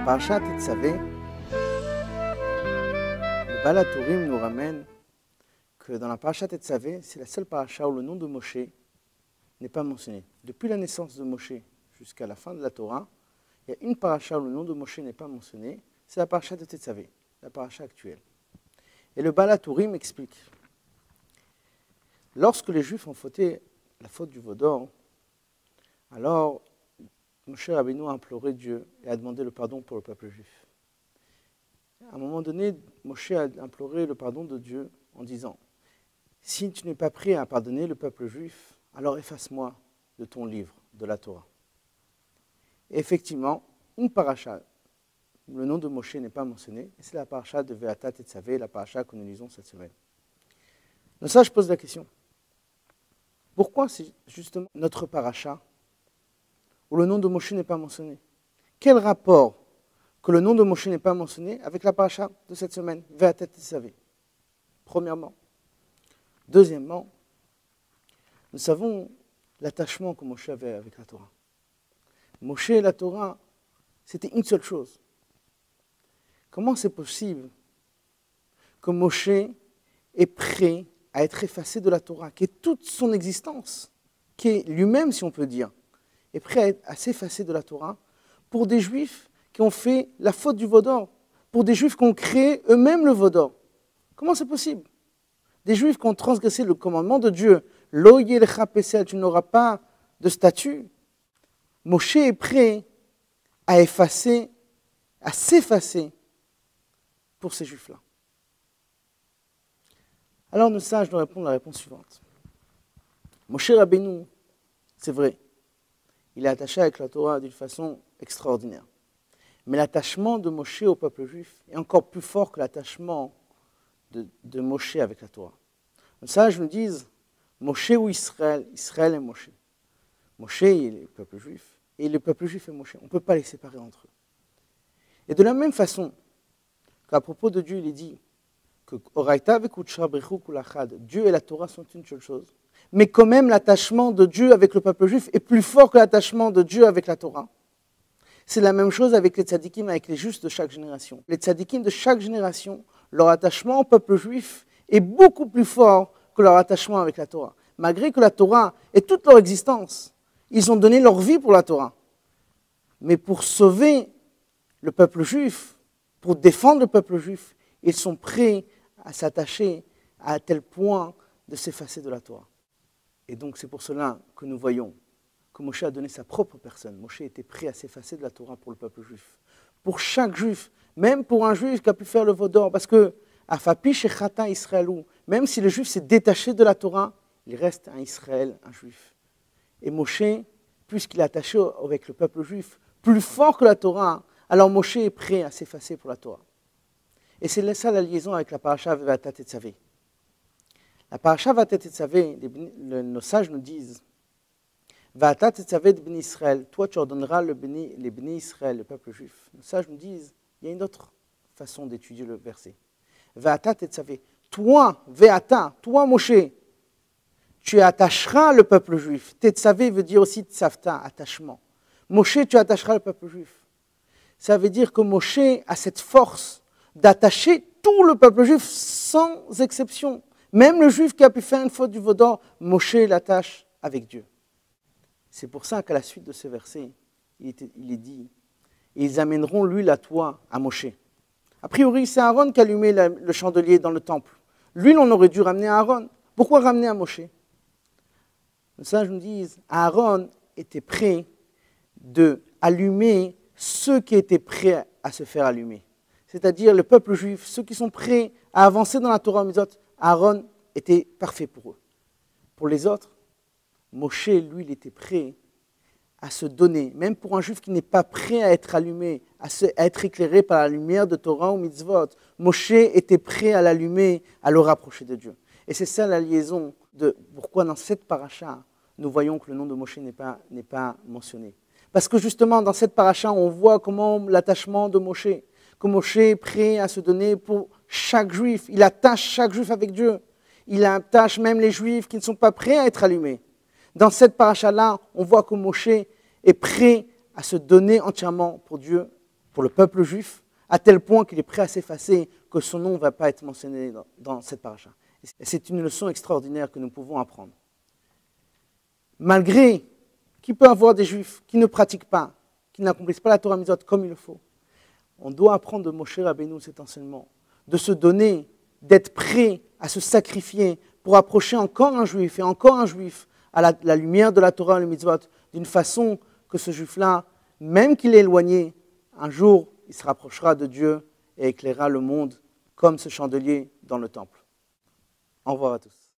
Parashat Tetzavé, le Baal HaTurim nous ramène que dans la Parashat Tetzavé, c'est la seule parasha où le nom de Moshe n'est pas mentionné. Depuis la naissance de Moshe jusqu'à la fin de la Torah, il y a une parasha où le nom de Moshe n'est pas mentionné, c'est la Parashat de Tetzavé, la parasha actuelle. Et le Baal HaTurim explique. Lorsque les Juifs ont fauté la faute du veau d'or, alors Moshe Rabbeinu a imploré Dieu et a demandé le pardon pour le peuple juif. À un moment donné, Moshe a imploré le pardon de Dieu en disant « Si tu n'es pas prêt à pardonner le peuple juif, alors efface-moi de ton livre, de la Torah. » Et effectivement, une paracha, le nom de Moshe n'est pas mentionné, et c'est la paracha de Ve'ata Tetzavé, la paracha que nous lisons cette semaine. Donc ça, je pose la question. Pourquoi c'est justement notre paracha où le nom de Moshe n'est pas mentionné? Quel rapport que le nom de Moshe n'est pas mentionné avec la paracha de cette semaine, Ve'ata Tetzavé? Premièrement. Deuxièmement, nous savons l'attachement que Moshe avait avec la Torah. Moshe et la Torah, c'était une seule chose. Comment c'est possible que Moshe est prêt à être effacé de la Torah, qui est toute son existence, qui est lui-même, si on peut dire, est prêt à s'effacer de la Torah pour des Juifs qui ont fait la faute du veau d'or, pour des Juifs qui ont créé eux-mêmes le veau d'or? Comment c'est possible? Des Juifs qui ont transgressé le commandement de Dieu, Lo yelecha pesel, tu n'auras pas de statue. Moshe est prêt à s'effacer pour ces Juifs-là. Alors nous sages nous répondre la réponse suivante. Moshe Rabbeinu, c'est vrai, il est attaché avec la Torah d'une façon extraordinaire. Mais l'attachement de Moshe au peuple juif est encore plus fort que l'attachement de Moshe avec la Torah. Les sages nous disent, Moshe ou Israël, Israël et Moshe. Moshe est le peuple juif, et le peuple juif est Moshe. On ne peut pas les séparer entre eux. Et de la même façon qu'à propos de Dieu, il est dit que Dieu et la Torah sont une seule chose, mais quand même l'attachement de Dieu avec le peuple juif est plus fort que l'attachement de Dieu avec la Torah. C'est la même chose avec les tzadikim, avec les justes de chaque génération. Les tzadikim de chaque génération, leur attachement au peuple juif est beaucoup plus fort que leur attachement avec la Torah. Malgré que la Torah est toute leur existence, ils ont donné leur vie pour la Torah. Mais pour sauver le peuple juif, pour défendre le peuple juif, ils sont prêts à s'attacher à tel point de s'effacer de la Torah. Et donc c'est pour cela que nous voyons que Moshe a donné sa propre personne. Moshe était prêt à s'effacer de la Torah pour le peuple juif. Pour chaque juif, même pour un juif qui a pu faire le veau d'or, parce que Afapi shechata Israëlou, même si le juif s'est détaché de la Torah, il reste un Israël, un juif. Et Moshe, puisqu'il est attaché avec le peuple juif, plus fort que la Torah, alors Moshe est prêt à s'effacer pour la Torah. Et c'est ça la liaison avec la paracha Ve'ata Tetzavé. La paracha Ve'ata Tetzavé, nos sages nous disent, Ve'ata Tetzavé de Bnei Israël, toi tu ordonneras les Bnei Israël, le peuple juif. Nos sages nous disent, il y a une autre façon d'étudier le verset. Ve'ata Tetzavé, toi, Ve'ata, toi Moshe, tu attacheras le peuple juif. Tetzavé veut dire aussi tsavta, attachement. Moshe, tu attacheras le peuple juif. Ça veut dire que Moshe a cette force d'attacher tout le peuple juif sans exception. Même le juif qui a pu faire une faute du veau d'or, Moshe l'attache avec Dieu. C'est pour ça qu'à la suite de ce verset, il est dit, ils amèneront l'huile à toi, à Moshe. A priori, c'est Aaron qui allumait le chandelier dans le temple. L'huile, on aurait dû ramener à Aaron. Pourquoi ramener à Moshe? Les sages nous disent, Aaron était prêt d'allumer ceux qui étaient prêts à se faire allumer. C'est-à-dire le peuple juif, ceux qui sont prêts à avancer dans la Torah Mitzvot, Aaron était parfait pour eux. Pour les autres, Moshe, lui, il était prêt à se donner, même pour un juif qui n'est pas prêt à être allumé, à être éclairé par la lumière de Torah ou Mitzvot. Moshe était prêt à l'allumer, à le rapprocher de Dieu. Et c'est ça la liaison de pourquoi dans cette paracha, nous voyons que le nom de Moshe n'est pas mentionné. Parce que justement, dans cette paracha, on voit comment l'attachement de Moshe, que Moshe est prêt à se donner pour chaque juif. Il attache chaque juif avec Dieu. Il attache même les juifs qui ne sont pas prêts à être allumés. Dans cette paracha-là, on voit que Moshe est prêt à se donner entièrement pour Dieu pour le peuple juif, à tel point qu'il est prêt à s'effacer, que son nom ne va pas être mentionné dans cette paracha. Et c'est une leçon extraordinaire que nous pouvons apprendre. Malgré qu'il peut y avoir des juifs qui ne pratiquent pas, qui n'accomplissent pas la Torah Mitzvot comme il le faut, on doit apprendre de Moshe Rabbeinu cet enseignement, de se donner, d'être prêt à se sacrifier pour approcher encore un juif et encore un juif à la lumière de la Torah et le Mitzvot, d'une façon que ce juif-là, même qu'il est éloigné, un jour, il se rapprochera de Dieu et éclairera le monde comme ce chandelier dans le temple. Au revoir à tous.